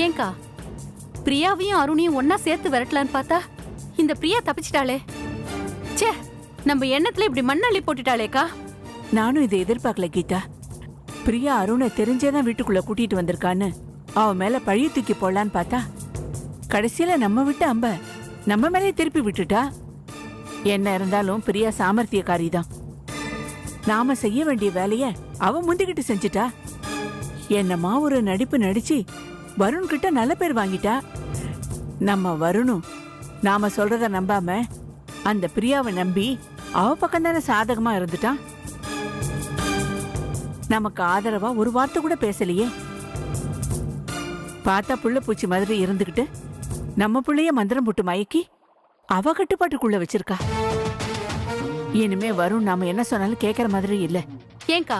ஏங்கா, பிரியாவையும் அருணையும் ஒன்னா சேர்த்து விரட்டலான்னு பார்த்தா இந்த பிரியா தப்பிச்சிட்டாளே. ச்சே, நம்ம எண்ணத்துல இப்படி மண்ணள்ளி போட்டுட்டாளேக்கா. நானும் இதை எதிர்பார்க்கல கீதா. பிரியா அருணை தெரிஞ்சேதான் வீட்டுக்குள்ள கூட்டிட்டு வந்திருக்கான்னு அவன் மேல பழிய தூக்கி போடலான்னு பார்த்தா கடைசியில நம்ம விட்டு அம்ப நம்ம மேலே திருப்பி விட்டுட்டா. என்ன இருந்தாலும் பிரியா சாமர்த்தியக்காரி தான். நாம செய்ய வேண்டிய வேலைய அவ முந்திக்கிட்டு செஞ்சுட்டா. என்னமா ஒரு நடிப்பு நடிச்சு வருண் கிட்ட நல்ல பேர் வாங்கிட்டா. நம்ம வருணும் நாம சொல்றத நம்பாம அந்த பிரியாவை நம்பி அவ பக்கம் தானே சாதகமா இருந்துட்டான். நமக்கு ஆதரவா ஒரு வார்த்தை கூட பேசலையே. பார்த்தா புள்ள பூச்சி மாதிரி இருந்துகிட்டு நம்ம புள்ளைய மந்திரம் போட்டு மயக்கி அவ கட்டுப்பாட்டுக்குள்ள வச்சிருக்கா. இனிமே வருண் நாம என்ன சொன்னாலும் கேக்குற மாதிரி இல்ல. ஏங்கா,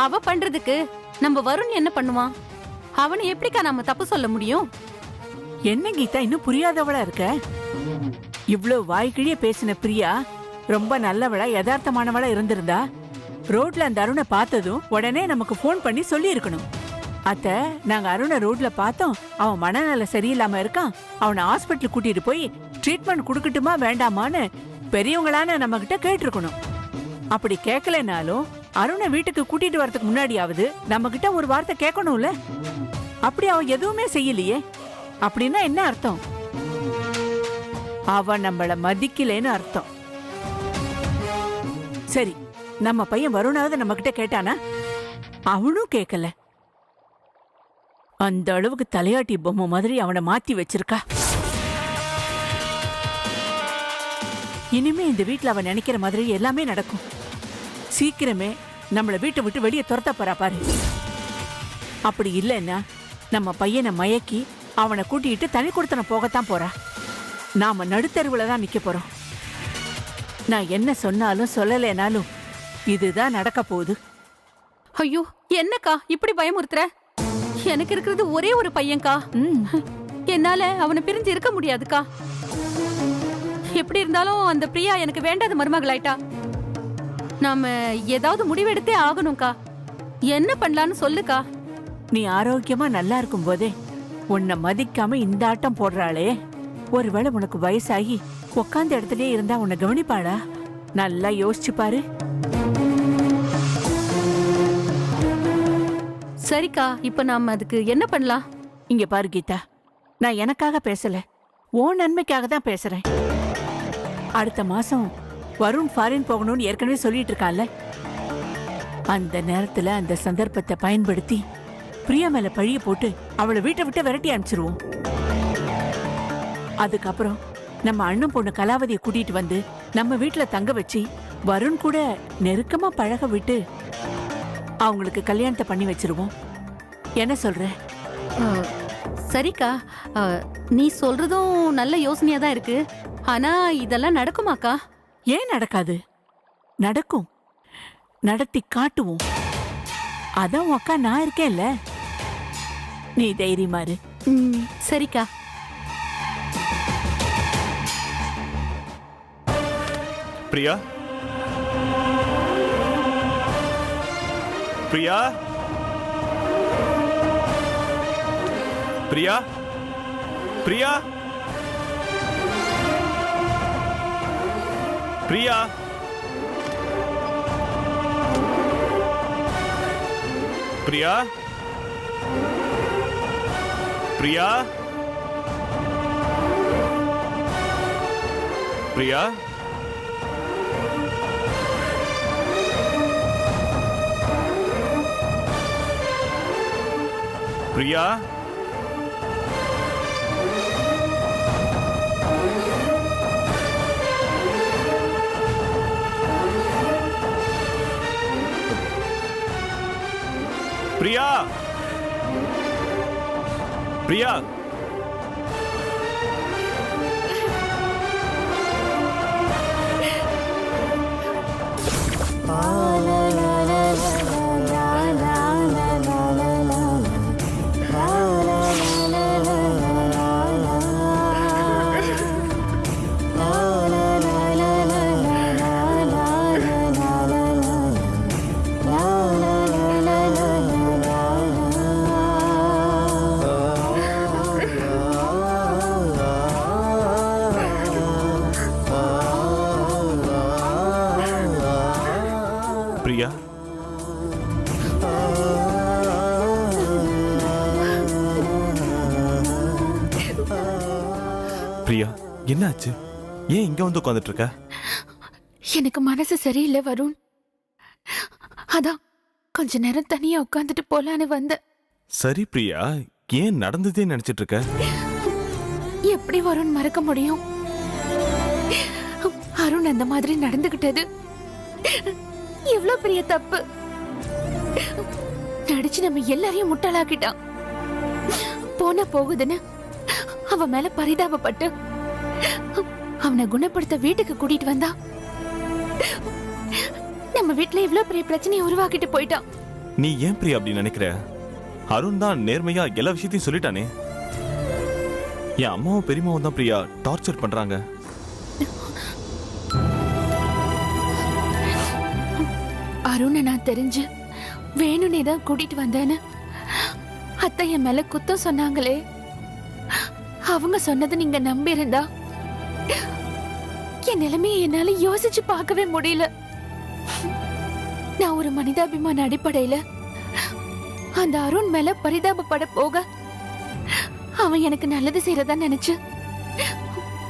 அவ பண்றதுக்கு நம்ம வருண் என்ன பண்ணுவான்? அவனை எப்படிக்கா நாம தப்பு சொல்ல முடியும்? என்ன கீதா இன்னும் புரியாதவளா இருக்க? இவ்ளோ வாய்க்கிழிய பேசின பிரியா ரொம்ப நல்லவளா யதார்த்தமானவளா இருந்திருந்தா ரோட்ல அந்த அருணை பார்த்ததும் உடனே நமக்கு போன் பண்ணி சொல்லி இருக்கணும். அத்த, நாங்க அருணை ரோட்ல பார்த்தோம், அவன் மனநல சரியில்லாம இருக்கான், அவனை ஹாஸ்பிட்டல் கூட்டிட்டு போய் ட்ரீட்மெண்ட் கொடுக்கட்டுமா வேண்டாமான்னு பெரியவங்களான நம்ம கிட்ட கேட்டிருக்கணும். அப்படி கேட்கலனாலும் அருணை வீட்டுக்கு கூட்டிட்டு வரதுக்கு முன்னாடியாவது நம்ம கிட்ட ஒரு வார்த்தை கேட்கணும்ல. அப்படி அவன் எதுவுமே செய்யலையே. அப்படின்னா என்ன அர்த்தம்? அவன் நம்மள மதிக்கலேன்னு அர்த்தம். சரி, நம்ம பையன் வருணாவது நம்ம கிட்ட கேட்டானா? அவனும் கேட்கல. அந்த அளவுக்கு தலையாட்டி பொம்மை மாதிரி அவனை மாத்தி வச்சிருக்கா. இனிமே இந்த வீட்டுல அவன் நினைக்கிற மாதிரி எல்லாமே நடக்கும். சீக்கிரமே நம்மள வீட்டை விட்டு வெளியே துரத்த போறா பாரு. அப்படி இல்லைன்னா நம்ம பையனை மயக்கி அவனை கூட்டிட்டு தனி கொடுத்தன போகத்தான் போறா. நாம நடுத்தருவுல தான் நிக்க போறோம். நான் என்ன சொன்னாலும் சொல்லலைனாலும் இதுதான் நடக்க போகுது. ஐயோ, என்னக்கா இப்படி பயமுறுத்துற? எனக்கு இருக்கிறது ஒரே ஒரு பையன்கா. என்னால அவனை பிரிஞ்சு இருக்க முடியாதுக்கா. எப்படி இருந்தாலும் அந்த பிரியா எனக்கு வேண்டாத மருமகளாயிட்டா. நாம ஏதாவது முடிவெடுத்தே ஆகணும்க்கா. என்ன பண்ணலான்னு சொல்லுக்கா. நீ ஆரோக்கியமா நல்லா இருக்கும் போதே உன்னை மதிக்காம இந்த ஆட்டம் போடுறாளே, ஒருவேளை உனக்கு வயசாகி உக்காந்த இடத்துலயே இருந்தா உன்னை கவனிப்பாளா? நல்லா யோசிச்சு பாரு. சரிக்கா, இப்ப நாம அதுக்கு என்ன பண்ணலாம்? இங்க பாரு கீதா, நான் எனக்காக பேசல, உன் நன்மைக்காக தான் பேசுறேன். அடுத்த மாசம் வருண் ஃபாரின் போகணும்னு ஏற்கனவே சொல்லிட்டு இருக்கான்ல. அந்த நேரத்துல அந்த சந்தர்ப்பத்தை பயன்படுத்தி பிரியா மேல பழிய போட்டு அவளை வீட்டை விட்டு விரட்டி அனுப்பிச்சிருவோம். அதுக்கப்புறம் நம்ம அண்ணன் பொண்ணு கலாவதியை கூட்டிட்டு வந்து நம்ம வீட்டுல தங்க வச்சு வருண் கூட நெருக்கமா பழக விட்டு அவங்களுக்கு கல்யாணத்தை பண்ணி வச்சிருவோம். என்ன சொல்ற? சரிக்கா, நீ சொல்றதும் நல்ல யோசனையா தான் இருக்கு. ஆனா இதெல்லாம் நடக்குமாக்கா? ஏன் நடக்காது? நடக்கும். நடத்தி காட்டுவோம். அதான் உன் அக்கா நான் இருக்கேன்ல. நீ தைரியமா இரு. சரிக்கா. பிரியா, பிரியா, பிரியா, பிரியா, பிரியா, பிரியா, பிரியா, பிரியா, பிரியா, பிரியா, பிரியா, பிரியா, என்னாச்சு? ஏன் இங்க வந்து உட்காந்துட்டு இருக்க? எனக்கு மனசு சரியில்லை வருண். அதான் கொஞ்ச நேரம் தனியா உட்காந்துட்டு போலான்னு வந்த. சரி பிரியா, ஏன் நடந்ததே நினைச்சிட்டு இருக்க? எப்படி வருண் மறக்க முடியும்? அருண் அந்த மாதிரி நடந்துகிட்டது எவ்வளவு பெரிய தப்பு. நடிச்சு நம்ம எல்லாரையும் முட்டாளாக்கிட்டான். போன போகுதுன்னு அவன் மேல பரிதாபப்பட்டு அவனை குணப்படுத்த வீட்டுக்கு கூட்டிட்டு வந்தா நம்ம வீட்டுல இவ்வளவு பெரிய பிரச்சனையை உருவாக்கிட்டு போயிட்டான். நீ ஏன் பிரியா அப்படி நினைக்கிற? அருண் தான் நேர்மையா எல்லா விஷயத்தையும் சொல்லிட்டானே. என் அம்மாவும் பெரியம்மாவும் தான் பிரியா டார்ச்சர் பண்றாங்க. அருணை நான் தெரிஞ்சு வேணும்னே தான் கூட்டிட்டு வந்தேன்னு அத்தை என் மேல குத்தம் சொன்னாங்களே. அவங்க சொன்னதை நீங்க நம்பி இருந்தா என் நிலைமையை என்னால யோசிச்சு பார்க்கவே முடியல. நான் ஒரு மனிதாபிமான அடிப்படையில அந்த அருண் மேல பரிதாபப்பட போக அவன் எனக்கு நல்லது செய்யறதா நினைச்சு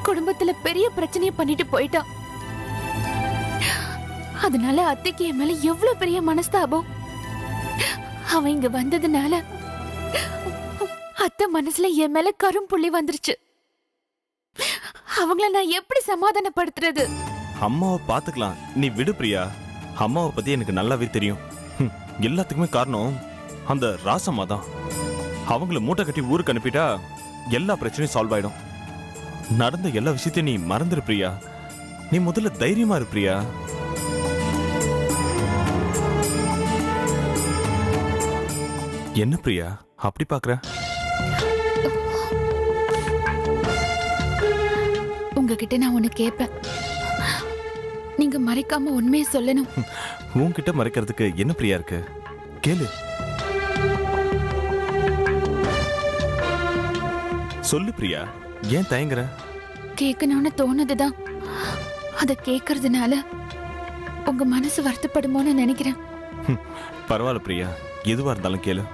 குடும்பத்துல பெரிய பிரச்சனையை பண்ணிட்டு போயிட்டான். அதனால அத்தைக்கு என் மேல எவ்வளவு பெரிய மனஸ்தாபம். அவன் இங்க வந்ததுனால அத்தை மனசுல என் மேல கரும்புள்ளி வந்துருச்சு. அவங்கள நான் எப்படி சமாதானப்படுத்துறது? அம்மாவை பாத்துக்கலாம், நீ விடு பிரியா. அம்மாவை பத்தி எனக்கு நல்லாவே தெரியும். எல்லாத்துக்குமே காரணம் அந்த ராசம்மா தான். அவங்கள மூட்டை கட்டி ஊருக்கு அனுப்பிட்டா எல்லா பிரச்சனையும் சால்வ் ஆயிடும். நடந்த எல்லா விஷயத்தையும் நீ மறந்துரு பிரியா. நீ முதல்ல தைரியமா இரு பிரியா. என்ன பிரியா அப்படி பாக்குற? உங்ககிட்ட நான் ஒண்ணு கேட்பேன், நீங்க மறைக்காம உண்மையை சொல்லணும். உன்கிட்ட மறைக்கிறதுக்கு என்ன பிரியா இருக்கு? கேளு, சொல்லு பிரியா. ஏன் தயங்குற? கேட்கணும்னு தோணுதுதான். அத கேட்கறதுனால உங்க மனசு வருத்தப்படுமோன்னு நினைக்கிறேன். பரவாயில்ல பிரியா, எதுவா இருந்தாலும் கேளு.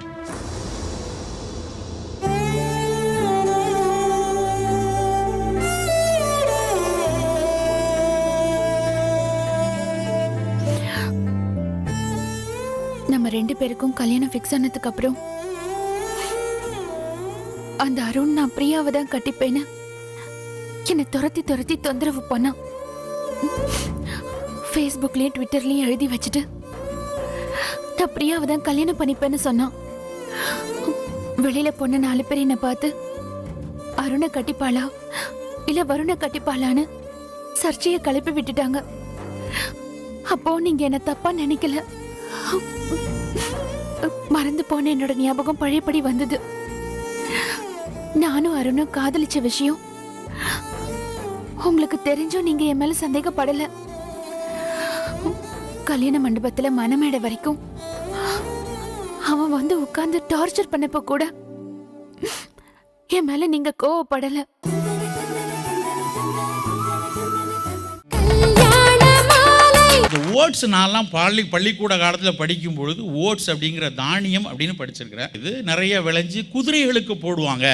நம்ம 2 பேருக்கும் கல்யாணம் ஃபிக்ஸ் ஆனதுக்கு அப்புறம் அந்த அருண் நான் பிரியாவை தான் கட்டிப்பேன்னு என்னை துரத்தி துரத்தி தொந்தரவு பண்ணான். ஃபேஸ்புக்லயும் ட்விட்டர்லயும் எழுதி வச்சுட்டு நான் பிரியாவை தான் கல்யாணம் பண்ணிப்பேன்னு சொன்னான். வெளியில பொண்ணு 4 பேர் என்ன பார்த்து அருணை கட்டிப்பாளா இல்ல வருணை கட்டிப்பாளான்னு சர்ச்சையை கிளப்பி விட்டுட்டாங்க. அப்போ நீங்க என்ன தப்பா நினைக்கல. மறந்து போன என்னோட ஞாபகம் பழையபடி வந்தது. நானும் அருணும் காதலிச்ச விஷயம் உங்களுக்கு தெரிஞ்சும் நீங்க என் மேல சந்தேகப்படல. கல்யாண மண்டபத்துல மணமேடை வரைக்கும் அவன் வந்து உட்கார்ந்து டார்ச்சர் பண்ணப்ப கூட என் மேல நீங்க கோவப்படல. ஓட்ஸ் நான்லாம் பள்ளிக்கூட காலத்தில் படிக்கும் பொழுது ஓட்ஸ் அப்படிங்கிற தானியம் அப்படின்னு படிச்சிருக்கிறேன். இது நிறைய விளைஞ்சு குதிரைகளுக்கு போடுவாங்க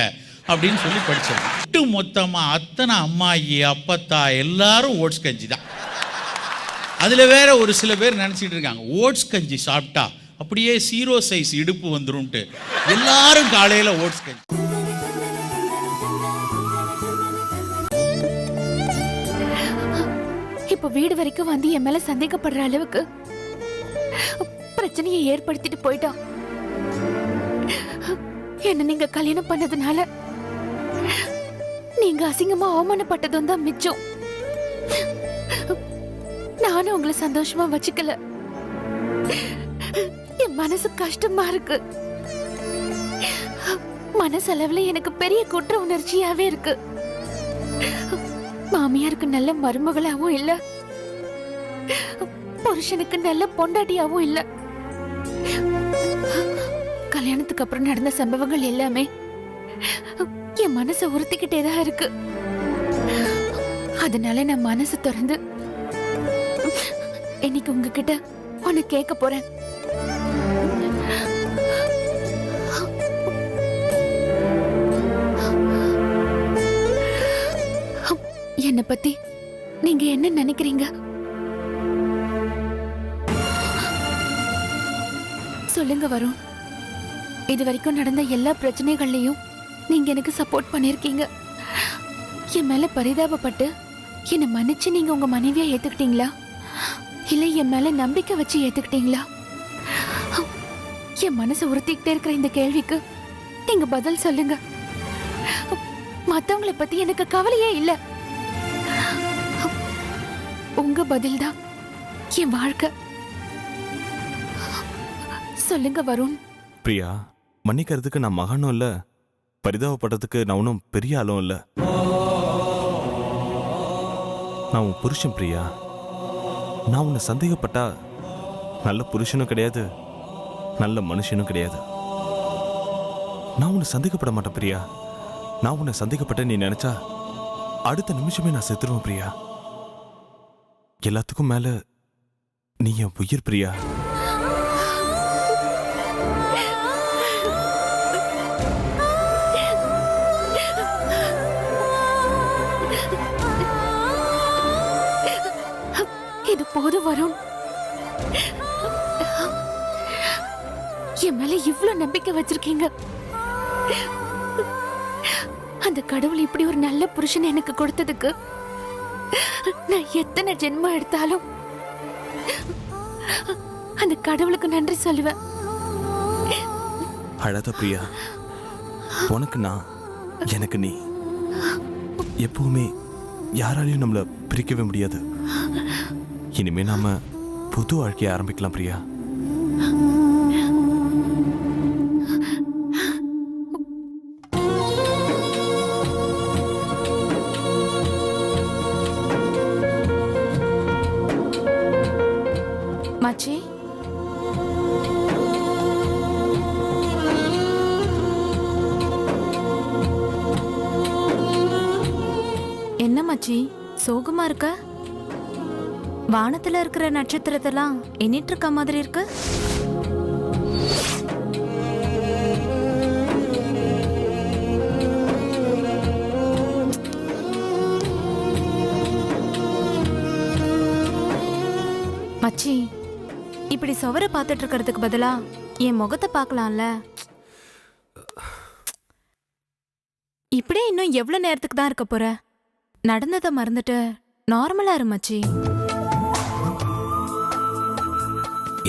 அப்படின்னு சொல்லி படிச்சிருக்கேன். ஒட்டு மொத்தமாக அத்தனை அம்மாயி அப்பத்தா எல்லாரும் ஓட்ஸ் கஞ்சி தான். அதில் வேற ஒரு சில பேர் நினச்சிட்டு இருக்காங்க ஓட்ஸ் கஞ்சி சாப்பிட்டா அப்படியே 0 சைஸ் இடுப்பு வந்துரும்ட்டு எல்லாரும் காலையில் ஓட்ஸ் கஞ்சி. இப்ப வீடு வரைக்கும் வந்து என் மேல சந்தேகப்படுற அளவுக்கு பிரச்சனையை ஏற்படுத்திட்டு போயிட்டான். என்ன நீங்க கல்யாணம் பண்ணதுனால நீங்க அசிங்கமா அவமானப்பட்டதும் தான் மிச்சம். நானும் உங்களை சந்தோஷமா வச்சுக்கல. என் மனசு கஷ்டமா இருக்கு. மனசளவுல எனக்கு பெரிய குற்ற உணர்ச்சியாவே இருக்கு. மாமியாருக்கு நல்ல மருமகளாவும் இல்ல, புருஷனுக்கு நல்ல பொண்டாட்டியாவும் இல்ல. கல்யாணத்துக்கு அப்புறம் நடந்த சம்பவங்கள் எல்லாமே என் மனசை உறுத்திக்கிட்டேதான் இருக்கு. அதனால நான் மனசு திறந்து இன்னைக்கு உங்ககிட்ட ஒன்னு கேட்க போறேன். என்னை பத்தி நீங்க என்ன நினைக்கிறீங்க? சொல்லுங்க வருண். இது வரைக்கும் நடந்த எல்லா பிரச்சனைகள்லயும் நீங்க எனக்கு சப்போர்ட் பண்ணிருக்கீங்க. என் மேல பரிதாபப்பட்டு என்னை மன்னிச்சு நீங்க உங்க மனைவியா ஏத்துக்கிட்டீங்களா, இல்ல என் மேல நம்பிக்கை வச்சு ஏத்துக்கிட்டீங்களா? என் மனசை உறுத்திக்கிட்டே இருக்கிற இந்த கேள்விக்கு நீங்க பதில் சொல்லுங்க. மத்தவங்களை பத்தி எனக்கு கவலையே இல்ல. உங்க பதில் தான் என் வாழ்க்கை. சொல்லுங்க வருண். பிரியா, மன்னிக்கிறதுக்கு நான் மகனும் இல்ல, பரிதாபப்படுறதுக்கு நான் ஒன்றும் பெரிய ஆளும் இல்ல. நான் உன் புருஷன் பிரியா. நான் உன்னை சந்தேகப்பட்டா நல்ல புருஷனும் கிடையாது, நல்ல மனுஷனும் கிடையாது. நான் உன்னை சந்தேகப்பட மாட்டேன் பிரியா. நான் உன்னை சந்தேகப்பட்ட நீ நினைச்சா அடுத்த நிமிஷமே நான் செத்துருவேன் பிரியா. எல்லாத்துக்கும் மேல நீ என் உயிர் பிரியா. இது போதும் வருண். என் மேல இவ்ளோ நம்பிக்கை வச்சிருக்கீங்க. அந்த கடவுள் இப்படி ஒரு நல்ல புருஷன் எனக்கு கொடுத்ததுக்கு நான் எத்தனை ஜென்மம் எடுத்தாலும் அந்த கடவுளுக்கு நன்றி சொல்லுவேன். அழாத பிரியா. உனக்கு நான், எனக்கு நீ. எப்பவுமே யாராலையும் நம்மள பிரிக்கவே முடியாது. இனிமே நாம புது வாழ்க்கையை ஆரம்பிக்கலாம் பிரியா. மச்சி, என்ன மச்சி சோகமா இருக்க? வானத்துல இருக்கிற நட்சத்திரத்தெல்லாம் எண்ணிட்டு இருக்க மாதிரி இருக்கு. மச்சி, இப்படி சுவரை பார்த்துட்டு இருக்கிறதுக்கு பதிலா என் முகத்தை பார்க்கலாம்ல. இப்படியே இன்னும் எவ்வளவு நேரத்துக்கு தான் இருக்க போற? நடந்ததை மறந்துட்டு நார்மலா இரு மச்சி.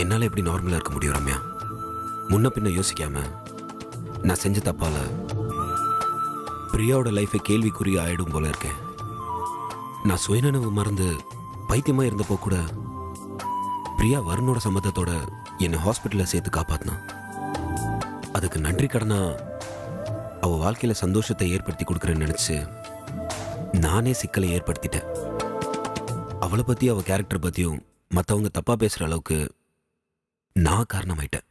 என்னால் எப்படி நார்மலாக இருக்க முடியும் ரம்யா? முன்ன பின்ன யோசிக்காம நான் செஞ்ச தப்பால பிரியாவோட லைஃபை கேள்விக்குறி ஆயிடும் போல இருக்கேன். நான் சுயநினைவு மறந்து பைத்தியமாக இருந்தப்போ கூட பிரியா வருணோட சம்மதத்தோட என்னை ஹாஸ்பிட்டலில் சேர்த்து காப்பாத்தினான். அதுக்கு நன்றி கடனா அவள் வாழ்க்கையில் சந்தோஷத்தை ஏற்படுத்தி கொடுக்குறேன்னு நினச்சி நானே சிக்கலை ஏற்படுத்திட்டேன். அவளை பற்றி அவள் கேரக்டர் பற்றியும் மற்றவங்க தப்பாக பேசுகிற அளவுக்கு நான் காரணமாயிட்டேன்.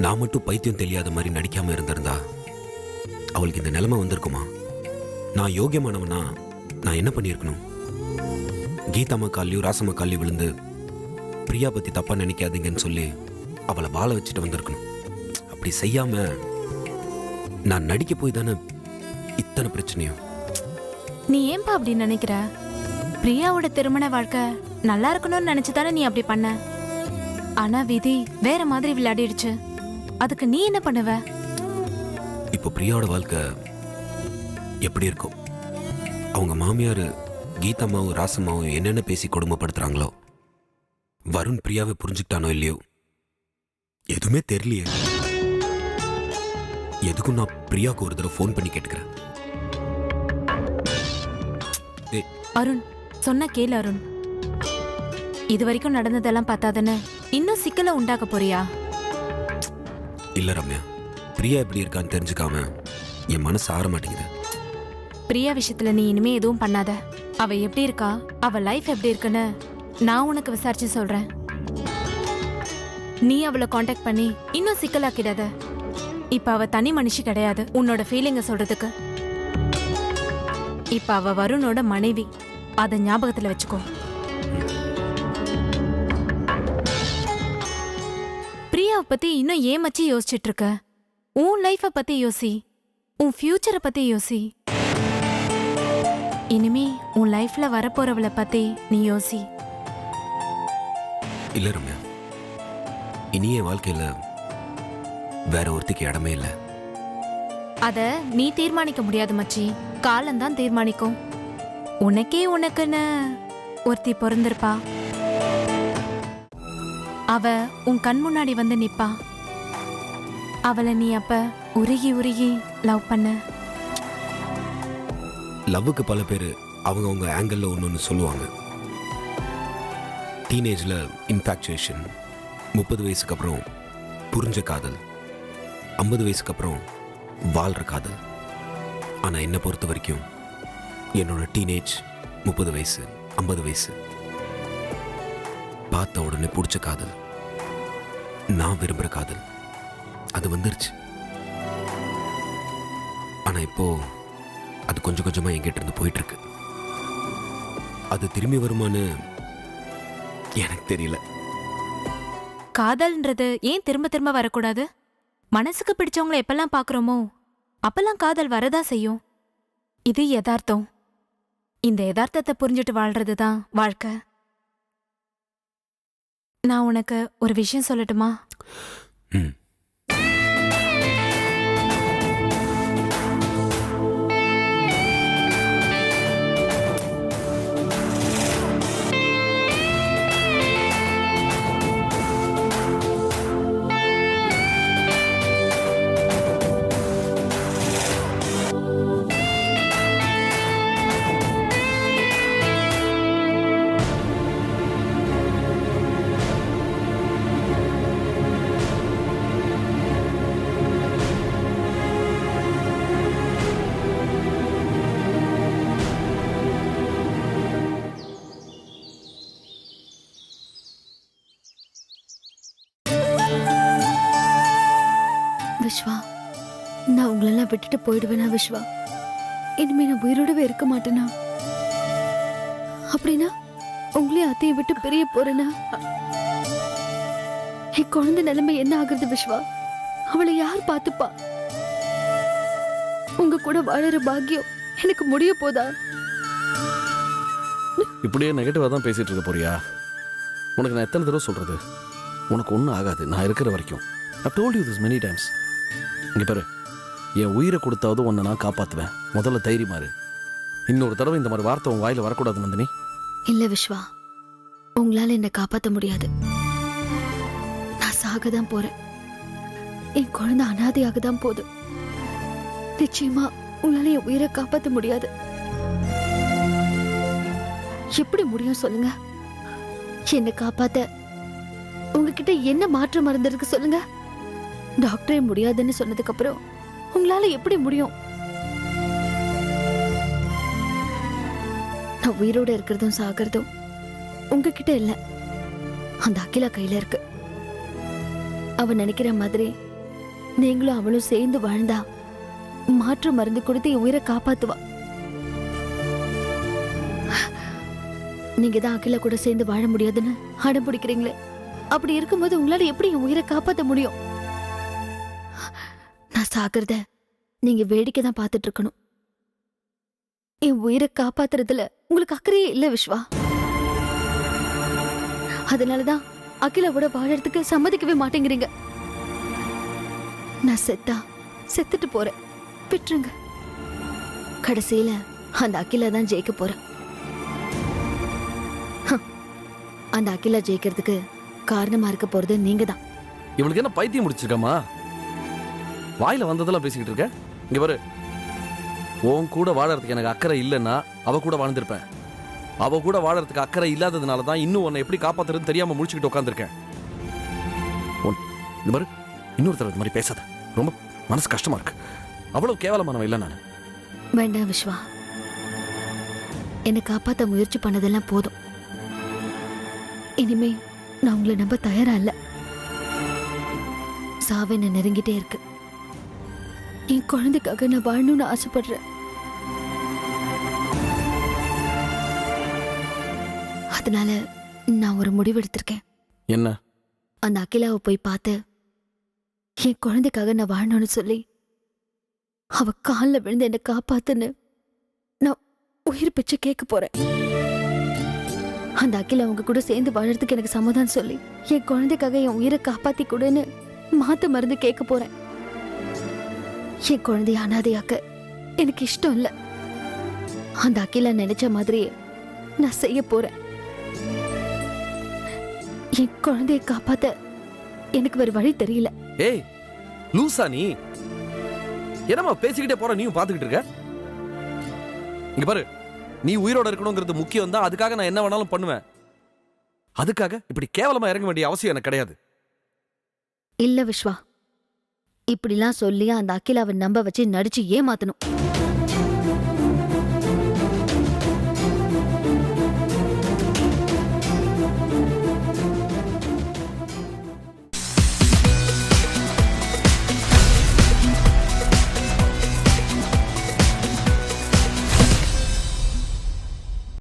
நான் மட்டும் பைத்தியம் தெரியாத மாதிரி நடிக்காம இருந்திருந்தா அவளுக்கு இந்த நிலைமை வந்திருக்குமா? நான் யோகியமானவனா நான் என்ன பண்ணியிருக்கணும்? கீதாம்மா காலையும் ராசம்மா காலையும் விழுந்து பிரியா பற்றி தப்பாக நினைக்காதீங்கன்னு சொல்லி அவளை வாழ வச்சுட்டு வந்திருக்கணும். அப்படி செய்யாம நான் நடிக்க போய் தானே இத்தனை பிரச்சனையும். நீ ஏன்பா அப்படி நினைக்கிற? பிரியாவோட திருமண வாழ்க்கை நல்லா இருக்கணும்னு நினைச்சுதானே நீ அப்படி பண்ண. ஆனா விதி வேற மாதிரி விளையாடிடுச்சு. அதுக்கு நீ என்ன பண்ணுவ? இப்போ பிரியாவோட வாழ்க்கை எப்படி இருக்கும்? அவங்க மாமியார் கீதாம்மாவும் ராசம்மாவும் என்னென்ன பேசி கொடுமைப்படுத்துறாங்களோ, வருண் பிரியாவை புரிஞ்சுக்கிட்டானோ இல்லையோ எதுவுமே தெரியலையே. எதுக்கும் நான் பிரியாவுக்கு ஒரு தடவை ஃபோன் பண்ணி கேட்டுக்கிறேன். அருண் சொன்ன கேளு அருண். இது வரைக்கும் நடந்ததெல்லாம் பார்த்தாதானே இன்னும் சிக்கலை உண்டாக்க போறியா? இல்ல ரம்யா, பிரியா எப்படி இருக்கான்னு தெரிஞ்சுக்காம என் மனசு ஆற மாட்டேங்குது. பிரியா விஷயத்துல நீ இனிமே எதுவும் பண்ணாத. அவ எப்படி இருக்கா, அவ லைஃப் எப்படி இருக்குன்னு நான் உனக்கு விசாரிச்சு சொல்றேன். நீ அவளை காண்டாக்ட் பண்ணி இன்னும் சிக்கலாக்கிடாத. இப்ப அவ தனி மனுஷி கிடையாது உன்னோட ஃபீலிங்க சொல்றதுக்கு. இப்ப அவ வருணோட மனைவி. அத ஞாபகத்துல வச்சுக்கோ. பிரியாவை பத்தி இன்னும் ஏன் மச்சி யோசிச்சுட்டு இருக்க? உன் லைஃப பத்தி யோசி, உன் ஃபியூச்சரை பத்தி யோசி. இனிமே உன் லைஃப்ல வரப்போறவளை பத்தி நீ யோசி. இல்லை ரம்யா, இனி என் வாழ்க்கையில் வேற ஒருத்திக்கு இடமே இல்லை. அத நீ தீர்மானிக்க முடியாது மச்சி, காலம்தான் தீர்மானிக்கும். உனக்கே உனக்குன்னு ஒருத்தி பிறந்திருப்பா. அவ உன் கண் முன்னாடி வந்து நிப்பா. அவளை நீ அப்ப உருகி உருகி லவ் பண்ண. லவ்வுக்கு பல பேர் அவங்கவுங்க ஆங்கிளில் ஒன்று சொல்லுவாங்க. டீனேஜில் இன்ஃபேக்சுவேஷன், 30 வயசுக்கு அப்புறம் புரிஞ்ச காதல், 50 வயசுக்கு அப்புறம் வாழ்கிற காதல். ஆனால் என்னை பொறுத்த வரைக்கும் என்னோட டீனேஜ் 30 வயசு, 50 வயசு, பார்த்த உடனே பிடிச்ச காதல், நான் விரும்புகிற காதல், அது வந்துருச்சு. ஆனால் இப்போ அது கொஞ்சம் கொஞ்சமாக என்கிட்ட இருந்து போயிட்டு இருக்கு. அது திரும்பி வருமான்னு எனக்கு தெரியல. காதல்ன்றது ஏன் திரும்ப திரும்ப வரக்கூடாது? மனசுக்கு பிடிச்சவங்களை எப்பெல்லாம் பார்க்குறோமோ அப்பெல்லாம் காதல் வரதா செய்யும். இது யதார்த்தம். இந்த யதார்த்தத்தை புரிஞ்சுட்டு வாழ்றது தான் வாழ்க்கை. நான் உனக்கு ஒரு விஷயம் சொல்லட்டுமா? ம். விஸ்வா, நான் உங்களெல்லாம் விட்டுட்டு போயிடுவேனா விஸ்வா? இனிமே நான் உயிரோடவே இருக்க மாட்டேனா? அப்படின்னா உங்களையும் அத்தையும் விட்டு பிரிய போறேனா? என் குழந்தை நிலைமை என்ன ஆகுறது விஸ்வா? அவளை யார் பார்த்துப்பா? உங்க கூட வாழற பாக்கியம் எனக்கு முடிய போதா? இப்படியே நெகட்டிவாக தான் பேசிட்டு இருக்க போறியா? உனக்கு நான் எத்தனை தடவை சொல்றது, உனக்கு ஒன்றும் ஆகாது நான் இருக்கிற வரைக்கும். I've told you this many times. இங்கே பாரு, என் உயிரை கொடுத்தாவது உன்னை நான் காப்பாற்றுவேன். முதல்ல தைரியமா இரு. இன்னொரு தடவை இந்த மாதிரி வார்த்தை உன் வாயில வரக்கூடாது நந்தினி. இல்ல விஸ்வா, உங்களால என்ன காப்பாத்த முடியாது. நான் சாக தான் போறேன். என் குழந்தை அனாதையாக தான் போகுது. நிச்சயமா உங்களால என் உயிரை காப்பாத்த முடியாது. எப்படி முடியும் சொல்லுங்க? என்னை காப்பாத்த உங்ககிட்ட என்ன மாற்று மருந்து இருக்கு சொல்லுங்க? டாக்டரே முடியாதுன்னு சொன்னதுக்கு அப்புறம் உங்களால எப்படி முடியும்? நான் உயிரோட இருக்கிறதும் சாகிறதும் உங்ககிட்ட இல்ல, அந்த அகிலா கையில இருக்கு. அவ நினைக்கிற மாதிரி நீங்களும் அவளும் சேர்ந்து வாழ்ந்தா மாற்று மருந்து கொடுத்து என் உயிரை காப்பாத்துவா. நீங்க தான் அகிலா கூட சேர்ந்து வாழ முடியாதுன்னு அடம் பிடிக்கிறீங்களே, அப்படி இருக்கும்போது உங்களால எப்படி என் உயிரை காப்பாத்த முடியும்? நான் சாகிறத நீங்க வேடிக்கை தான் பார்த்துட்டு இருக்கணும். என் உயிரை காப்பாத்துறதுல உங்களுக்கு அக்கறையே இல்ல விஸ்வா. அதனாலதான் அகிலாவோட வாழறதுக்கு சம்மதிக்கவே மாட்டேங்கிறீங்க. நான் செத்தா செத்துட்டு போறேன், விட்டுருங்க. கடைசியில அந்த அகிலா தான் ஜெயிக்க போறேன். அந்த அகிலா ஜெயிக்கிறதுக்கு காரணமா இருக்க போறது நீங்க தான். இவளுக்கு என்ன பைத்தியம் முடிச்சிருக்காமா? வாயில வந்ததெல்லாம் பேசிக்கிட்டு இருக்க. இங்க பாரு, உன் கூட வாழறதுக்கு எனக்கு அக்கறை இல்லைன்னா அவ கூட வாழ்ந்திருப்பேன். அவ கூட வாழறதுக்கு அக்கறை இல்லாததுனால தான் இன்னும் உன்னை எப்படி காப்பாத்துறதுன்னு தெரியாம முடிச்சுக்கிட்டு உட்காந்துருக்கேன். இந்த மாதிரி இன்னொரு தடவை இந்த மாதிரி பேசாத, ரொம்ப மனசு கஷ்டமா இருக்கு. அவ்வளவு கேவலமானவன் இல்லை நான். வேண்டாம் விஸ்வா, என்னை காப்பாத்த முயற்சி பண்ணதெல்லாம் போதும். இனிமே நான் உங்களை நம்ப தயாரா இல்ல. சாவு என்ன நெருங்கிட்டே இருக்கு. என் குழந்தைக்காக நான் வாழணும்னு ஆசைப்படுறேன். அதனால நான் ஒரு முடிவு எடுத்திருக்கேன். என்ன? அந்த அகிலாவை போய் பார்த்து என் குழந்தைக்காக நான் வாழணும்னு சொல்லி அவ காலில் விழுந்து என்னை காப்பாத்துன்னு நான் உயிர் பிச்சை கேட்க போறேன். அந்த அகில அவங்க கூட சேர்ந்து வாழறதுக்கு எனக்கு சம்மதம் சொல்லி என் குழந்தைக்காக என் உயிரை காப்பாத்தி கொடுன்னு மாத்து மருந்து கேட்க போறேன். என் குழந்தைய அனாதையாக்க எனக்கு இஷ்டம் இல்ல. அந்த அகில நினைச்ச மாதிரியே நான் செய்ய போறேன். என் குழந்தைய காப்பாத்த எனக்கு வேற வழி தெரியல. ஏய் லூசா நீ? என்னம்மா பேசிக்கிட்டே போற, நீயும் பாத்துக்கிட்டு இருக்க? இங்க பாரு, நீ உயிரோட இருக்கணுங்கிறது முக்கியம் தான். அதுக்காக நான் என்ன வேணாலும் பண்ணுவேன். அதுக்காக இப்படி கேவலமா இறங்க வேண்டிய அவசியம் எனக்கு கிடையாது. இல்ல விஸ்வா, இப்படிலாம் சொல்லி அந்த அகிலாவை நம்ப வச்சு நடிச்சு ஏமாத்தணும்.